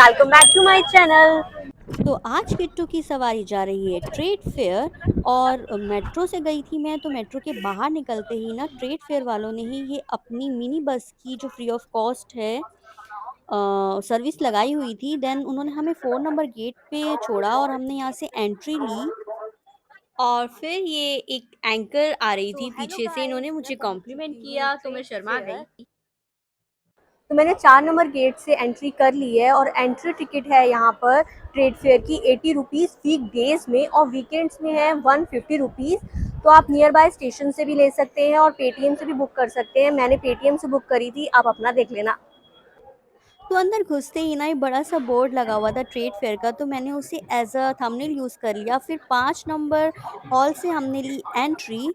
Welcome back to my channel. तो आज किट्टू की सवारी जा रही है ट्रेड फेयर। और मेट्रो से गई थी मैं, तो मेट्रो के बाहर निकलते ही ना ट्रेड फेयर वालों ने ही ये अपनी मिनी बस की जो फ्री ऑफ कॉस्ट है सर्विस लगाई हुई थी। देन उन्होंने हमें 4 नंबर गेट पे छोड़ा और हमने यहाँ से एंट्री ली। और फिर ये एक एंकर आ रही थी हेलो पीछे से, गाइस, इन्होंने मैं मुझे पहुंच कॉम्प्लीमेंट चुकी हूँ किया तो मैं ट्रेड शर्मा फेयर। गई। तो मैंने 4 नंबर गेट से एंट्री कर ली है और एंट्री टिकट है यहाँ पर ट्रेड फेयर की 80 रुपीज़ वीक डेज में, और वीकेंड्स में है 150 रुपीज़। तो आप नियर बाय स्टेशन से भी ले सकते हैं और पेटीएम से भी बुक कर सकते हैं। मैंने पेटीएम से बुक करी थी, आप अपना देख लेना। तो अंदर घुसते ही ना एक बड़ा सा बोर्ड लगा हुआ था ट्रेड फेयर का, तो मैंने उसे एज अ थंबनेल यूज कर लिया। फिर 5 नंबर हॉल से हमने ली एंट्री।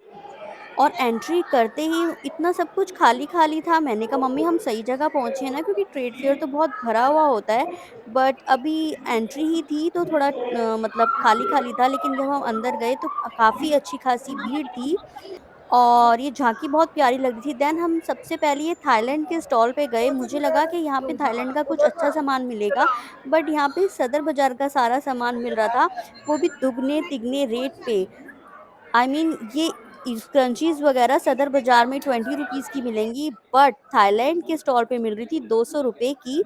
और एंट्री करते ही इतना सब कुछ खाली खाली था। मैंने कहा मम्मी हम सही जगह पहुंचे हैं ना, क्योंकि ट्रेड फेयर तो बहुत भरा हुआ होता है। बट अभी एंट्री ही थी तो थोड़ा मतलब खाली खाली था, लेकिन जब हम अंदर गए तो काफ़ी अच्छी खासी भीड़ थी। और ये झांकी बहुत प्यारी लग रही थी। देन हम सबसे पहले ये थाईलैंड के स्टॉल पे गए। मुझे लगा कि यहाँ पे थाईलैंड का कुछ अच्छा सामान मिलेगा, बट यहाँ पे सदर बाजार का सारा सामान मिल रहा था, वो भी दुगने तिगने रेट पे। आई मीन ये क्रंचीज वगैरह सदर बाजार में 20 रुपीज़ की मिलेंगी, बट थाईलैंड के स्टॉल पे मिल रही थी 200 रुपये की।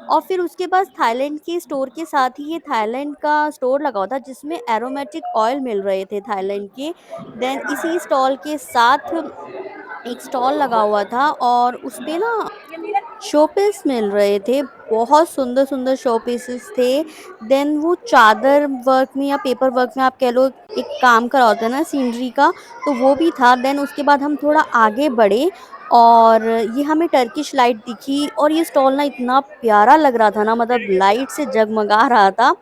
और फिर उसके बाद थाईलैंड के स्टोर के साथ ही ये थाईलैंड का स्टोर लगा हुआ था, जिसमें एरोमेटिक ऑयल मिल रहे थे थाईलैंड के। देन इसी स्टॉल के साथ एक स्टॉल लगा हुआ था और उस पे ना शोपीस मिल रहे थे। बहुत सुंदर सुंदर शोपीसेस थे। देन वो चादर वर्क में या पेपर वर्क में आप कह लो, एक काम करा होता है ना सीनरी का, तो वो भी था। देन उसके बाद हम थोड़ा आगे बढ़े और ये हमें टर्किश लाइट दिखी, और ये स्टॉल ना इतना प्यारा लग रहा था ना, मतलब लाइट से जगमगा रहा था।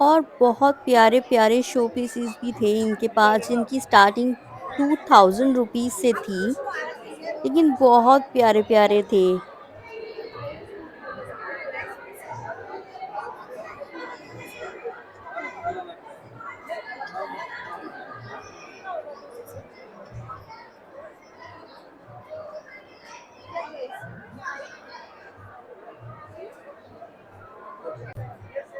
और बहुत प्यारे प्यारे शो पीसेस भी थे इनके पास, जिनकी स्टार्टिंग 2000 रुपीज से थी, लेकिन बहुत प्यारे प्यारे थे।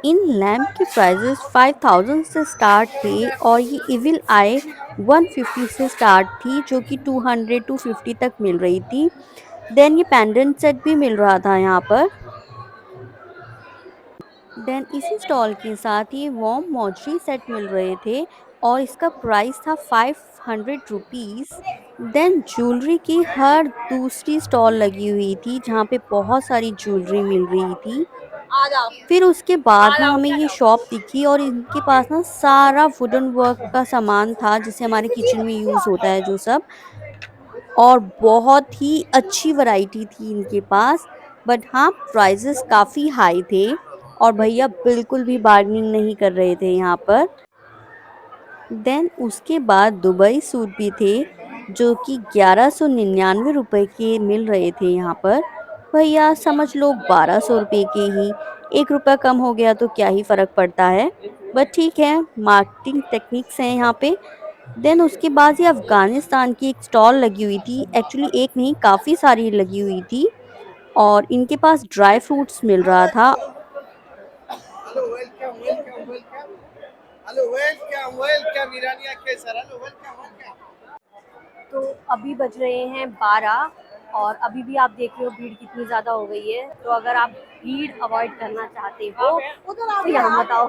इन लैम्प के प्राइसेस 5000 से स्टार्ट थे, और ये इविल आई 150 से स्टार्ट थी, जो कि 200 टू 50 तक मिल रही थी। देन ये पेंडेंट सेट भी मिल रहा था यहाँ पर। देन इसी स्टॉल के साथ ये वॉर्म मॉजरी सेट मिल रहे थे, और इसका प्राइस था 500 रुपीज़। देन ज्वेलरी की हर दूसरी स्टॉल लगी हुई थी, जहाँ पे बहुत सारी ज्वेलरी मिल रही थी। आ जाओ। फिर उसके आ बाद ना जाओ, हमें क्या ये जाओ। शॉप दिखी, और इनके पास ना सारा वुडन वर्क का सामान था, जिसे हमारे किचन में यूज़ होता है जो सब। और बहुत ही अच्छी वैरायटी थी इनके पास। बट हाँ, प्राइसेस काफ़ी हाई थे, और भैया बिल्कुल भी बार्गेनिंग नहीं कर रहे थे यहाँ पर। देन उसके बाद दुबई सूट भी थे, जो कि 1199 रुपए के मिल रहे थे यहाँ पर। भैया समझ लो 1200 रुपये के ही। 1 रुपया कम हो गया तो क्या ही फर्क पड़ता है। बट ठीक है, मार्केटिंग टेक्निक्स हैं यहाँ पे। देन उसके बाद ये अफगानिस्तान की एक स्टॉल लगी हुई थी, एक्चुअली एक नहीं काफ़ी सारी लगी हुई थी। और इनके पास ड्राई फ्रूट्स मिल रहा था। Hello, welcome welcome welcome. Hello, welcome welcome ईरानिया केसर। Hello, welcome welcome. तो अभी बज रहे हैं 12, और अभी भी आप देख रहे हो भीड़ कितनी ज़्यादा हो गई है। तो अगर आप भीड़ अवॉइड करना चाहते हो तो यहाँ बताओ।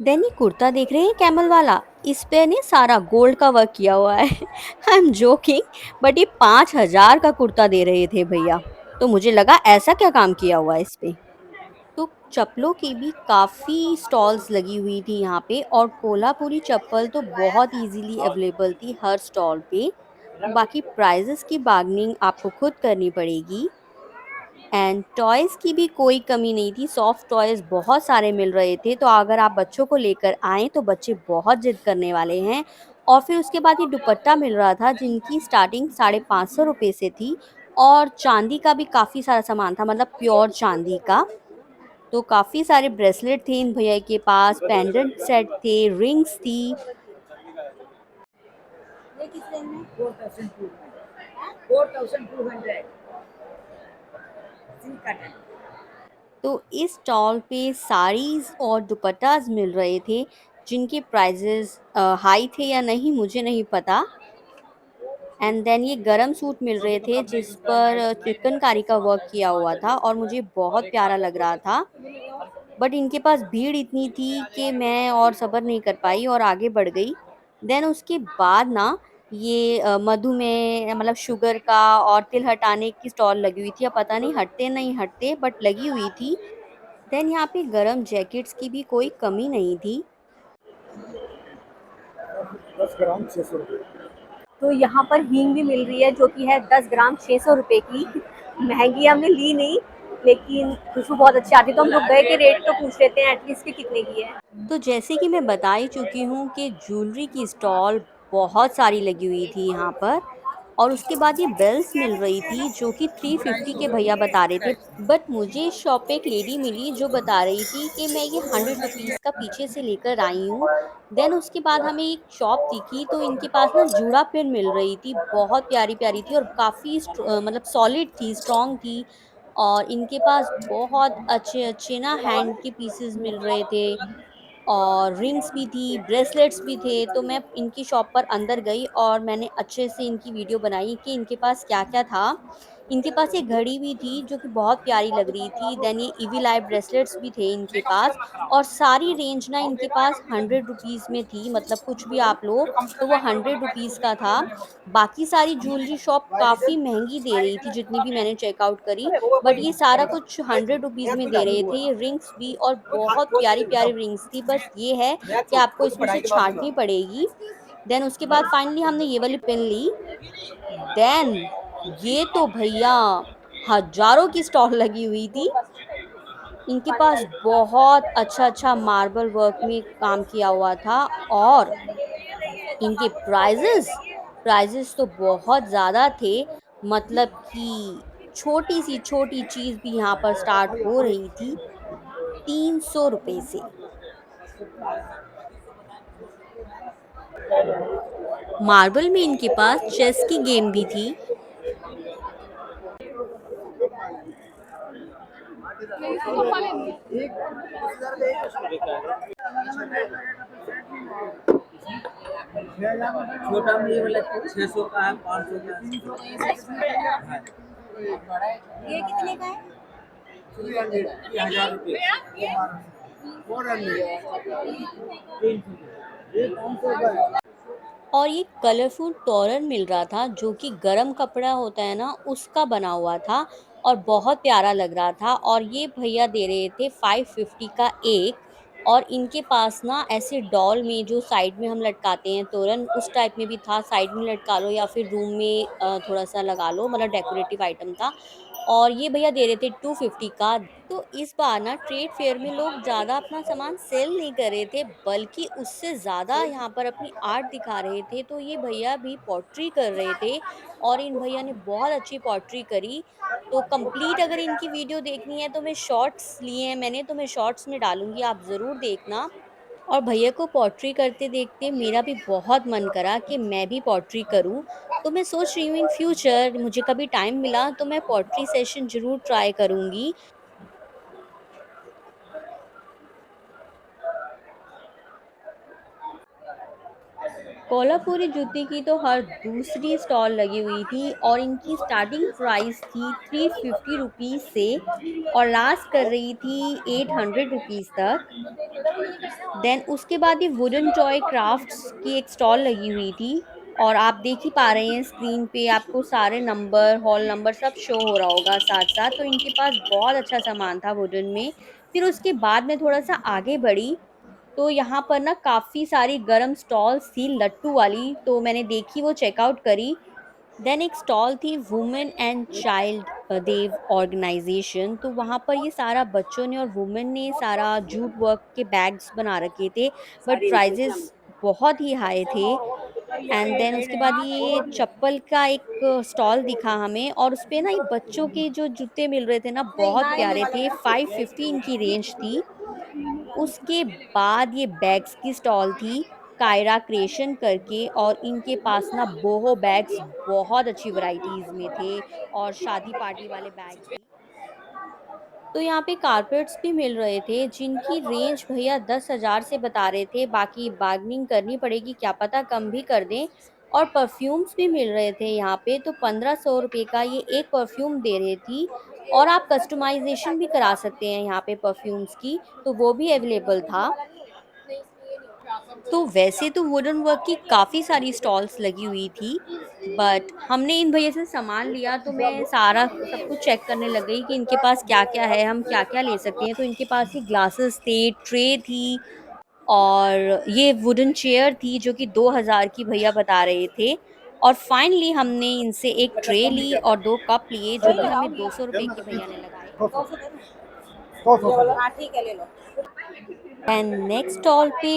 देन ये कुर्ता देख रहे हैं कैमल वाला, इस पे ने सारा गोल्ड का वर्क किया हुआ है। आई एम जोकिंग, बट ये 5,000 का कुर्ता दे रहे थे भैया, तो मुझे लगा ऐसा क्या काम किया हुआ है इस पे। तो चप्पलों की भी काफ़ी स्टॉल्स लगी हुई थी यहाँ पे, और कोल्हापुरी चप्पल तो बहुत इजीली अवेलेबल थी हर स्टॉल पे। बाकी प्राइजेस की बार्गेनिंग आपको खुद करनी पड़ेगी। एंड टॉयज़ की भी कोई कमी नहीं थी, सॉफ्ट टॉयज़ बहुत सारे मिल रहे थे। तो अगर आप बच्चों को लेकर आएँ तो बच्चे बहुत ज़िद करने वाले हैं। और फिर उसके बाद ये दुपट्टा मिल रहा था, जिनकी स्टार्टिंग 550 रुपये से थी। और चांदी का भी काफ़ी सारा सामान था, मतलब प्योर चांदी का। तो काफ़ी सारे ब्रेसलेट थे इन भैया के पास, पेंडेंट सेट थे, रिंग्स थी। ये किस रेंज में? 4200 सिल्क कटन। तो इस स्टॉल पे साड़ीज और दुपट्टास मिल रहे थे, जिनके प्राइजेस हाई थे या नहीं मुझे नहीं पता। एंड देन ये गरम सूट मिल रहे थे जिस पर चिकनकारी का वर्क किया हुआ था और मुझे बहुत प्यारा लग रहा था। बट इनके पास भीड़ इतनी थी कि मैं और सब्र नहीं कर पाई और आगे बढ़ गई। देन उसके बाद ना ये मधुमेह मतलब शुगर का और तिल हटाने की स्टॉल लगी हुई थी। अब पता नहीं हटते नहीं हटते बट लगी हुई थी। देन यहाँ पे गरम जैकेट्स की भी कोई कमी नहीं थी। 10 ग्राम 600 रुपये। तो यहाँ पर हींग भी मिल रही है जो कि है 10 ग्राम 600 रुपए की। महंगी हमने ली नहीं, लेकिन खुशबू बहुत अच्छी आती है, तो हम रुक गए कि रेट तो पूछ लेते हैं एटलीस्ट कि कितने की है। तो जैसे कि मैं बता ही चुकी हूँ कि ज्वेलरी की स्टॉल बहुत सारी लगी हुई थी यहाँ पर। और उसके बाद ये बेल्स मिल रही थी जो कि 350 के भैया बता रहे थे। बट मुझे इस शॉप पे एक लेडी मिली जो बता रही थी कि मैं ये 100 रुपीज़ का पीछे से लेकर आई हूँ। देन उसके बाद हमें एक शॉप दिखी तो इनके पास ना जूड़ा पिन मिल रही थी, बहुत प्यारी प्यारी थी और काफ़ी मतलब सॉलिड थी, स्ट्रॉन्ग थी। और इनके पास बहुत अच्छे अच्छे ना हैंड के पीसेस मिल रहे थे और रिंग्स भी थी, ब्रेसलेट्स भी थे। तो मैं इनकी शॉप पर अंदर गई और मैंने अच्छे से इनकी वीडियो बनाई कि इनके पास क्या-क्या था। इनके पास एक घड़ी भी थी जो कि बहुत प्यारी लग रही थी। देन ये ईविल आई ब्रेसलेट्स भी थे इनके पास और सारी रेंज ना इनके पास 100 रुपीज़ में थी। मतलब कुछ भी आप लो तो वो 100 रुपीज़ का था। बाकी सारी ज्वेलरी शॉप काफ़ी महँगी दे रही थी जितनी भी मैंने चेकआउट करी। बट ये सारा कुछ 100 रुपीज़ में दे रहे थे। ये रिंग्स भी और बहुत प्यारी-प्यारी रिंग्स थी। बस ये है कि आपको इसमें से छाँटनी पड़ेगी। देन उसके बाद फाइनली हमने ये वाली पिन ली। देन ये तो भैया हज़ारों की स्टॉल लगी हुई थी। इनके पास बहुत अच्छा-अच्छा मार्बल वर्क में काम किया हुआ था और इनके प्राइजेज़ तो बहुत ज़्यादा थे। मतलब कि छोटी-सी छोटी चीज़ भी यहाँ पर स्टार्ट हो रही थी 300 रुपए से। मार्बल में इनके पास चेस की गेम भी थी। छोटा में ये वाला 600 का है, 500 का है। ये कितने का है? 1000 रुपये। और ये कलरफुल तोरण मिल रहा था जो कि गरम कपड़ा होता है ना उसका बना हुआ था और बहुत प्यारा लग रहा था। और ये भैया दे रहे थे 550 का एक। और इनके पास ना ऐसे डॉल में जो साइड में हम लटकाते हैं तोरण उस टाइप में भी था, साइड में लटका लो या फिर रूम में थोड़ा सा लगा लो, मतलब डेकोरेटिव आइटम था। और ये भैया दे रहे थे 250 का। तो इस बार ना ट्रेड फेयर में लोग ज़्यादा अपना सामान सेल नहीं कर रहे थे, बल्कि उससे ज़्यादा यहाँ पर अपनी आर्ट दिखा रहे थे। तो ये भैया भी पॉटरी कर रहे थे और इन भैया ने बहुत अच्छी पॉटरी करी। तो कंप्लीट अगर इनकी वीडियो देखनी है तो मैं शॉर्ट्स लिए हैं मैंने, तो मैं शॉर्ट्स में डालूँगी, आप ज़रूर देखना। और भैया को पॉटरी करते देखते मेरा भी बहुत मन करा कि मैं भी पॉटरी करूँ। तो मैं सोच रही हूँ इन फ्यूचर मुझे कभी टाइम मिला तो मैं पॉटरी सेशन ज़रूर ट्राई करूँगी। कोल्हापुरी जूती की तो हर दूसरी स्टॉल लगी हुई थी और इनकी स्टार्टिंग प्राइस थी 350 रुपीज़ से और लास्ट कर रही थी 800 रुपीज़ तक। देन उसके बाद ये वुडन टॉय क्राफ्ट्स की एक स्टॉल लगी हुई थी और आप देख ही पा रहे हैं स्क्रीन पे आपको सारे नंबर, हॉल नंबर सब शो हो रहा होगा साथ-साथ। तो इनके पास बहुत अच्छा सामान था वुडन में। फिर उसके बाद मैं थोड़ा-सा आगे बढ़ी तो यहाँ पर ना काफ़ी सारी गरम स्टॉल्स थी लट्टू वाली, तो मैंने देखी वो चेकआउट करी। देन एक स्टॉल थी women and child dev organisation. तो वहाँ पर ये सारा बच्चों ने और वुमेन ने सारा जूट वर्क के बैग्स बना रखे थे, बट प्राइजेस बहुत ही हाई थे। एंड देन उसके बाद ये चप्पल का एक स्टॉल दिखा हमें और उसपे ना ये बच्चों के जो जूते मिल रहे थे ना बहुत प्यारे थे, 550 इनकी रेंज थी। उसके बाद ये बैग्स की स्टॉल थी, कायरा क्रिएशन करके, और इनके पास ना बोहो बैग्स बहुत अच्छी वैरायटीज़ में थे, और शादी पार्टी वाले बैग भी। तो यहाँ पे कारपेट्स भी मिल रहे थे जिनकी रेंज भैया 10,000 से बता रहे थे, बाकी बार्गेनिंग करनी पड़ेगी, क्या पता कम भी कर दें। और परफ्यूम्स भी मिल रहे थे यहाँ पे, तो 1500 रुपये का ये एक परफ्यूम दे रही थी, और आप कस्टमाइजेशन भी करा सकते हैं यहाँ पे परफ्यूम्स की, तो वो भी अवेलेबल था। तो वैसे तो वुडन वर्क की काफ़ी सारी स्टॉल्स लगी हुई थी, बट हमने इन भैया से सामान लिया तो मैं सारा सब कुछ चेक करने लग गई कि इनके पास क्या-क्या है, हम क्या-क्या ले सकते हैं। तो इनके पास ही ग्लासेस थे, ट्रे थी, और ये वुडन चेयर थी जो कि 2000 की भैया बता रहे थे। और फाइनली हमने इनसे एक ट्रे ली और 2 कप लिए जो कि हमें 200 रुपए के भैया ने लगाए। हाँ ठीक है, ले लो। एंड नेक्स्ट स्टॉल पे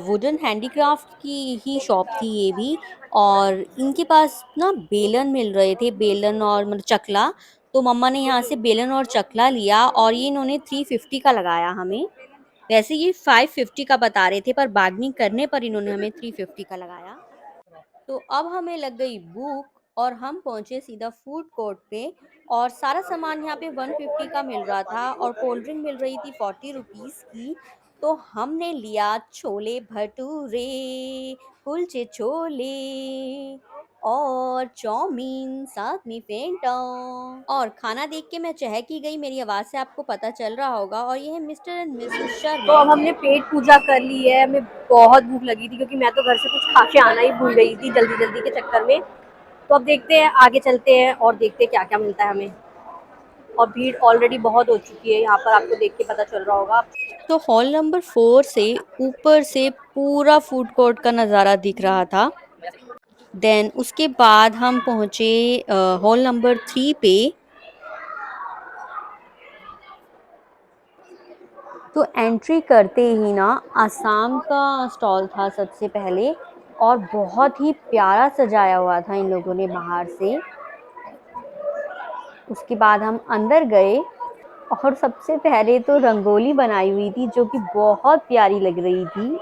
वुडन हैंडीक्राफ्ट की ही शॉप थी ये भी, और इनके पास ना बेलन मिल रहे थे, बेलन और मतलब चकला। तो मम्मा ने यहाँ से बेलन और चकला लिया, और ये इन्होंने 350 का लगाया हमें। वैसे ये 550 का बता रहे थे, पर बार्गेनिंग करने पर इन्होंने हमें 350 का लगाया। तो अब हमें लग गई भूख, और हम पहुंचे सीधा फूड कोर्ट पे, और सारा सामान यहाँ पे 150 का मिल रहा था, और कोल्ड ड्रिंक मिल रही थी 40 रुपीज़ की। तो हमने लिया छोले भटूरे, कुलचे छोले, और चाउमीन, साथ में फेंटा। और खाना देख के मैं चहक ही गई, मेरी आवाज़ से आपको पता चल रहा होगा, और ये है मिस्टर एंड मिसेस तो शर्मा। अब हमने पेट पूजा कर ली है, हमें बहुत भूख लगी थी क्योंकि मैं तो घर से कुछ खा के आना ही भूल गई थी जल्दी जल्दी के चक्कर में। तो अब देखते हैं, आगे चलते हैं और देखते हैं क्या क्या मिलता है हमें। और भीड़ ऑलरेडी बहुत हो चुकी है यहाँ पर, आपको देख के पता चल रहा होगा। तो हॉल नंबर 4 से ऊपर से पूरा फूड कोर्ट का नज़ारा दिख रहा था। देन उसके बाद हम पहुँचे हॉल नंबर 3 पे। तो एंट्री करते ही ना आसाम का स्टॉल था सबसे पहले, और बहुत ही प्यारा सजाया हुआ था इन लोगों ने बाहर से। उसके बाद हम अंदर गए, और सबसे पहले तो रंगोली बनाई हुई थी जो कि बहुत प्यारी लग रही थी।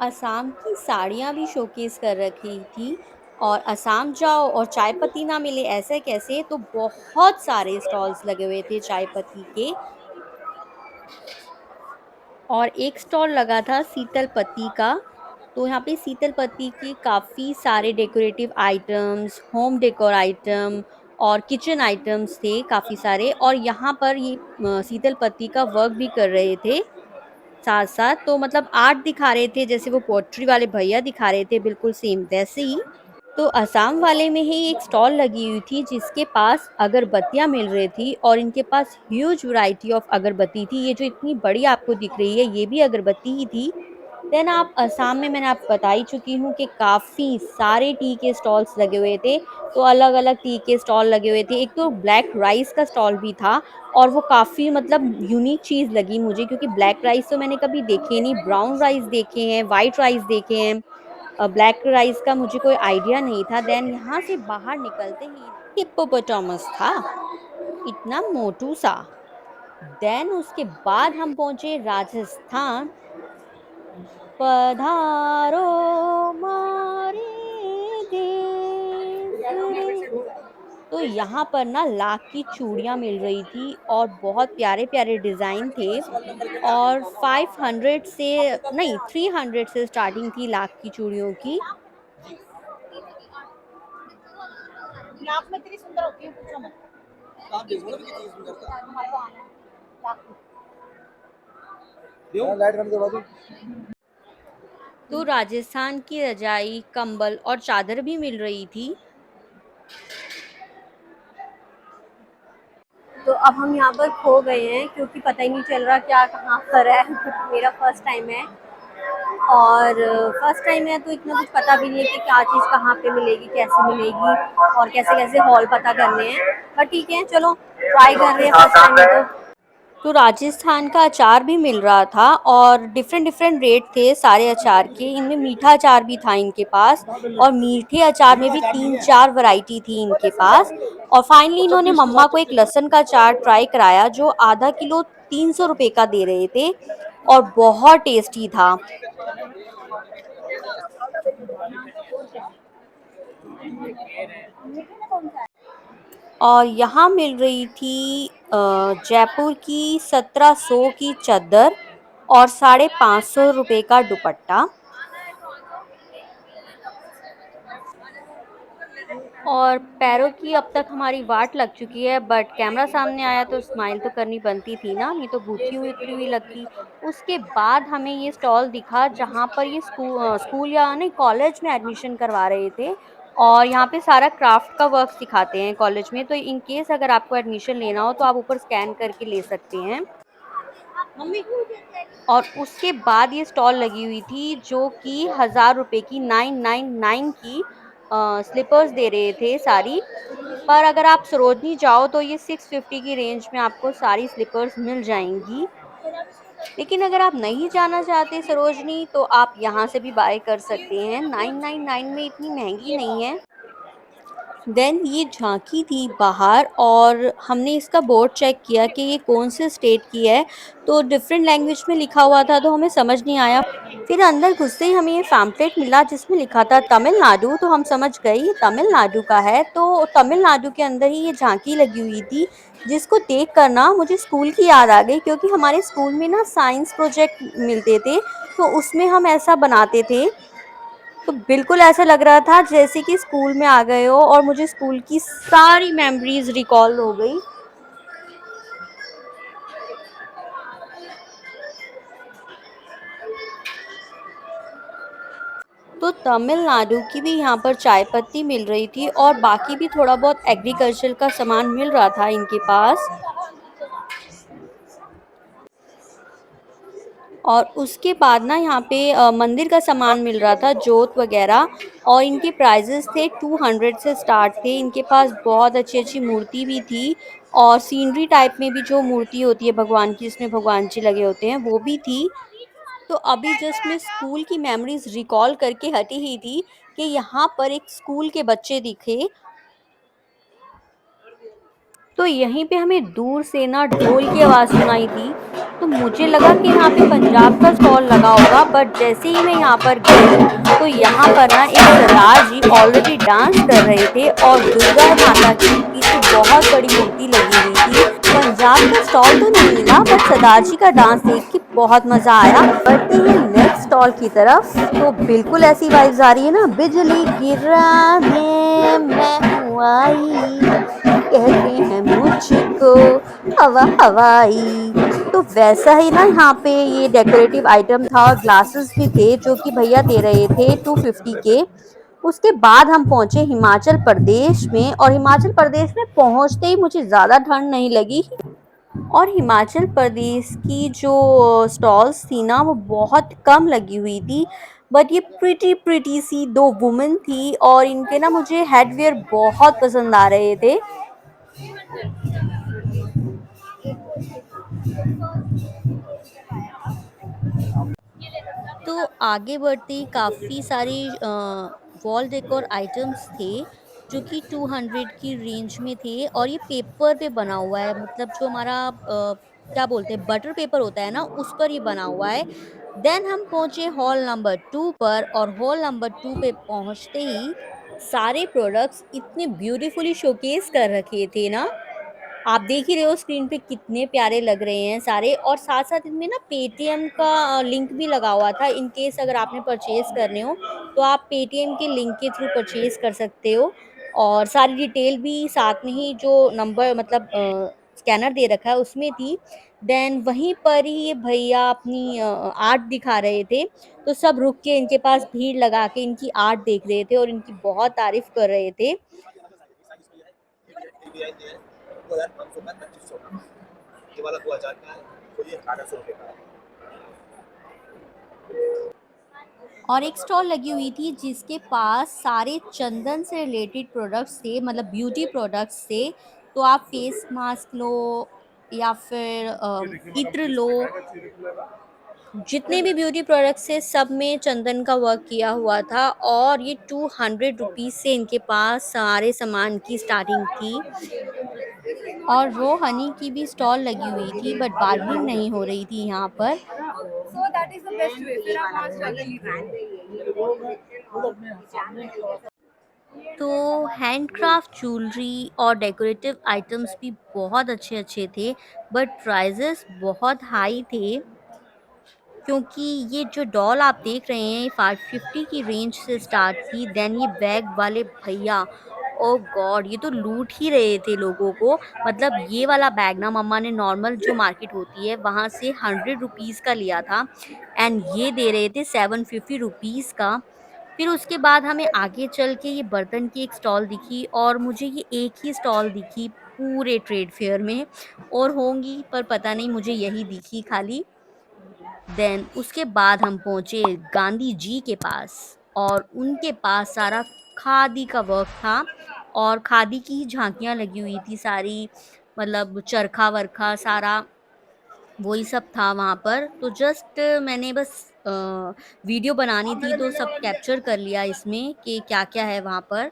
असम की साड़ियाँ भी शोकेस कर रखी थी, और असम जाओ और चाय पत्ती ना मिले ऐसे कैसे, तो बहुत सारे स्टॉल्स लगे हुए थे चाय पत्ती के। और एक स्टॉल लगा था शीतल पत्ती का। तो यहाँ पे शीतल पत्ती के काफ़ी सारे decorative items, home decor item और किचन आइटम्स थे काफ़ी सारे, और यहाँ पर ये शीतल पत्ती का वर्क भी कर रहे थे साथ-साथ। तो मतलब आर्ट दिखा रहे थे, जैसे वो पोएट्री वाले भैया दिखा रहे थे बिल्कुल सेम वैसे ही। तो असम वाले में ही एक स्टॉल लगी हुई थी जिसके पास अगरबत्तियाँ मिल रही थी, और इनके पास ह्यूज वैरायटी ऑफ अगरबत्ती थी। ये जो इतनी बड़ी आपको दिख रही है ये भी अगरबत्ती ही थी। देन आप असम में मैंने आपको बता ही चुकी हूँ कि काफ़ी सारे टी के स्टॉल्स लगे हुए थे। तो अलग-अलग टी के स्टॉल लगे हुए थे। एक तो ब्लैक राइस का स्टॉल भी था, और वो काफ़ी मतलब यूनिक चीज़ लगी मुझे, क्योंकि ब्लैक राइस तो मैंने कभी देखे नहीं। ब्राउन राइस देखे हैं, वाइट राइस देखे हैं, ब्लैक राइस का मुझे कोई आइडिया नहीं था। देन यहाँ से बाहर निकलते ही हिप्पोपोटामस था, इतना मोटू सा। देन उसके बाद हम पहुँचे राजस्थान। पधारो मारे देश रे। तो यहाँ पर ना लाख की चूड़ियाँ मिल रही थी, और बहुत प्यारे-प्यारे डिज़ाइन थे, और 500 से नहीं 300 से स्टार्टिंग थी लाख की चूड़ियों की। नाक में इतनी सुंदर होती है, पूछो मत। आप देखो ना कितनी सुंदरता। लाइट बंद करवा दूं? तो राजस्थान की रजाई, कंबल और चादर भी मिल रही थी। तो अब हम यहाँ पर खो गए हैं क्योंकि पता ही नहीं चल रहा क्या कहाँ पर है। मेरा फर्स्ट टाइम है, और फर्स्ट टाइम है तो इतना कुछ पता भी नहीं है कि क्या चीज़ कहाँ पे मिलेगी, कैसे मिलेगी, और कैसे कैसे हॉल पता करने हैं। पर ठीक है, चलो ट्राई कर रहे हैं फर्स्ट टाइम है तो। तो राजस्थान का अचार भी मिल रहा था, और डिफरेंट डिफरेंट रेट थे सारे अचार के। इनमें मीठा अचार भी था इनके पास, और मीठे अचार में भी 3-4 वैरायटी थी इनके पास। और फाइनली इन्होंने मम्मा को एक लहसुन का अचार ट्राई कराया जो आधा किलो 300 रुपये का दे रहे थे। और बहुत टेस्टी था। और यहाँ मिल रही थी जयपुर की 1700 की चद्दर और 550 रुपये का दुपट्टा। और पैरों की अब तक हमारी वाट लग चुकी है, बट कैमरा सामने आया तो स्माइल तो करनी बनती थी ना, नहीं तो भूखी हुई उतरी हुई लगती। उसके बाद हमें ये स्टॉल दिखा जहाँ पर ये स्कूल या नहीं कॉलेज में एडमिशन करवा रहे थे, और यहाँ पे सारा क्राफ्ट का वर्क सिखाते हैं कॉलेज में, तो इन केस अगर आपको एडमिशन लेना हो तो आप ऊपर स्कैन करके ले सकते हैं। और उसके बाद ये स्टॉल लगी हुई थी जो कि 1000 रुपए की 999 की स्लीपर्स दे रहे थे सारी। पर अगर आप सरोजनी जाओ तो ये 650 की रेंज में आपको सारी स्लीपर्स मिल जाएंगी। लेकिन अगर आप नहीं जाना चाहते सरोजनी तो आप यहाँ से भी बाय कर सकते हैं, 999 में इतनी महंगी नहीं है। देन ये झांकी थी बाहर और हमने इसका बोर्ड चेक किया कि ये कौन से स्टेट की है, तो डिफरेंट लैंग्वेज में लिखा हुआ था तो हमें समझ नहीं आया। फिर अंदर घुसते ही हमें ये पैम्फलेट मिला जिसमें लिखा था तमिलनाडु, तो हम समझ गए ये तमिलनाडु का है। तो तमिलनाडु के अंदर ही ये झांकी लगी हुई थी, जिसको देख कर ना मुझे स्कूल की याद आ गई, क्योंकि हमारे स्कूल में ना साइंस प्रोजेक्ट मिलते थे तो उसमें हम ऐसा बनाते थे। तो बिल्कुल ऐसा लग रहा था जैसे कि स्कूल में आ गए हो, और मुझे स्कूल की सारी मेमोरीज रिकॉल हो गई। तो तमिलनाडु की भी यहाँ पर चाय पत्ती मिल रही थी और बाकी भी थोड़ा बहुत एग्रीकल्चर का सामान मिल रहा था इनके पास। और उसके बाद ना यहाँ पे मंदिर का सामान मिल रहा था, जोत वगैरह, और इनके प्राइजेस थे 200 से स्टार्ट थे। इनके पास बहुत अच्छी अच्छी मूर्ति भी थी, और सीनरी टाइप में भी जो मूर्ति होती है भगवान की, जिसमें भगवान जी लगे होते हैं, वो भी थी। तो अभी जस्ट मैं स्कूल की मेमोरीज रिकॉल करके हटी ही थी कि यहाँ पर एक स्कूल के बच्चे दिखे। तो यहीं पे हमें दूर से ना ढोल की आवाज़ सुनाई दी, तो मुझे लगा कि यहाँ पे पंजाब का स्टॉल लगा होगा, बट जैसे ही मैं यहाँ पर गई तो यहाँ पर ना एक सरदार जी ऑलरेडी डांस कर रहे थे, और दुर्गा माता की पीछे बहुत बड़ी मूर्ति लगी हुई थी। पंजाब का स्टॉल तो नहीं मिला, बट सरदार जी का डांस देख के बहुत मज़ा आया। बढ़ते हैं नेक्स्ट स्टॉल की तरफ, तो बिल्कुल ऐसी वाइब्स आ रही है ना, बिजली गिरा है मैं हूँ आई, कहते हैं मुझको हवा हवाई। तो वैसा ही ना यहाँ पे ये डेकोरेटिव आइटम था, और ग्लासेस भी थे जो कि भैया दे रहे थे 250 के। उसके बाद हम पहुंचे हिमाचल प्रदेश में, और हिमाचल प्रदेश में पहुंचते ही मुझे ज़्यादा ठंड नहीं लगी। और हिमाचल प्रदेश की जो स्टॉल्स थी ना वो बहुत कम लगी हुई थी, बट ये प्रिटी प्रिटी सी दो वुमेन थी, और इनके ना मुझे हेडवेयर बहुत पसंद आ रहे थे। तो आगे बढ़ते ही काफ़ी सारे वॉल डेकोर आइटम्स थे जो कि 200 की रेंज में थे, और ये पेपर पे बना हुआ है, मतलब जो हमारा क्या बोलते हैं बटर पेपर होता है ना, उस पर ये बना हुआ है। देन हम पहुंचे हॉल नंबर 2 पर, और हॉल नंबर 2 पे पहुंचते ही सारे प्रोडक्ट्स इतने ब्यूटीफुली शोकेस कर रखे थे ना, आप देख ही रहे हो स्क्रीन पे कितने प्यारे लग रहे हैं सारे। और साथ साथ इनमें ना पेटीएम का लिंक भी लगा हुआ था, इन केस अगर आपने परचेज करने हो तो आप पेटीएम के लिंक के थ्रू परचेज कर सकते हो। और सारी डिटेल भी साथ में ही, जो नंबर मतलब स्कैनर दे रखा है उसमें थी। देन वहीं पर ही ये भैया अपनी आर्ट दिखा रहे थे, तो सब रुक के इनके पास भीड़ लगा के इनकी आर्ट देख रहे थे और इनकी बहुत तारीफ कर रहे थे। और एक स्टॉल लगी हुई थी जिसके पास सारे चंदन से रिलेटेड प्रोडक्ट्स थे, मतलब ब्यूटी प्रोडक्ट्स थे। तो आप फेस मास्क लो या फिर इत्र लो, जितने भी ब्यूटी प्रोडक्ट्स थे सब में चंदन का वर्क किया हुआ था, और ये 200 रुपीज़ से इनके पास सारे सामान की स्टार्टिंग थी। और रो हनी की भी स्टॉल लगी हुई थी, बट बार्गेनिंग नहीं हो रही थी यहाँ पर। So that is the best way. फिर आप वहाँ struggle ही तो हैंडक्राफ्ट ज्वेलरी और डेकोरेटिव आइटम्स भी बहुत अच्छे अच्छे थे, बट प्राइजेस बहुत हाई थे, क्योंकि ये जो डॉल आप देख रहे हैं 550 की रेंज से स्टार्ट थी। देन ये बैग वाले भैया, ओ गॉड, ये तो लूट ही रहे थे लोगों को। मतलब ये वाला बैग ना मम्मा ने नॉर्मल जो मार्केट होती है वहाँ से 100 रुपीज़ का लिया था, एंड ये दे रहे थे 750 रुपीज़ का। फिर उसके बाद हमें आगे चल के ये बर्तन की एक स्टॉल दिखी, और मुझे ये एक ही स्टॉल दिखी पूरे ट्रेड फेयर में, और होंगी पर पता नहीं, मुझे यही दिखी खाली। देन उसके बाद हम पहुँचे गांधी जी के पास, और उनके पास सारा खादी का वर्क था, और खादी की ही झांकियाँ लगी हुई थी सारी, मतलब चरखा वर्खा सारा वही सब था वहाँ पर। तो जस्ट मैंने बस वीडियो बनानी थी तो सब कैप्चर कर लिया इसमें कि क्या क्या है वहाँ पर।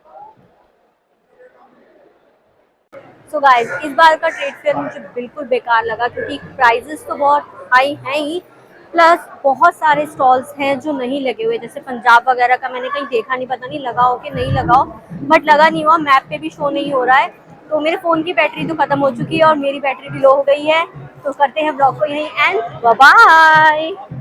सो गाइस, इस बार का ट्रेड फेयर मुझे बिल्कुल बेकार लगा, क्योंकि प्राइजेस तो बहुत हाई हैं ही, प्लस बहुत सारे स्टॉल्स हैं जो नहीं लगे हुए। जैसे पंजाब वगैरह का मैंने कहीं देखा नहीं, पता नहीं लगा हो कि नहीं लगा हो, बट लगा नहीं हुआ, मैप पे भी शो नहीं हो रहा है। तो मेरे फ़ोन की बैटरी तो ख़त्म हो चुकी है और मेरी बैटरी भी लो हो गई है। तो करते हैं ब्लॉग को यहीं एंड, बाय बाय।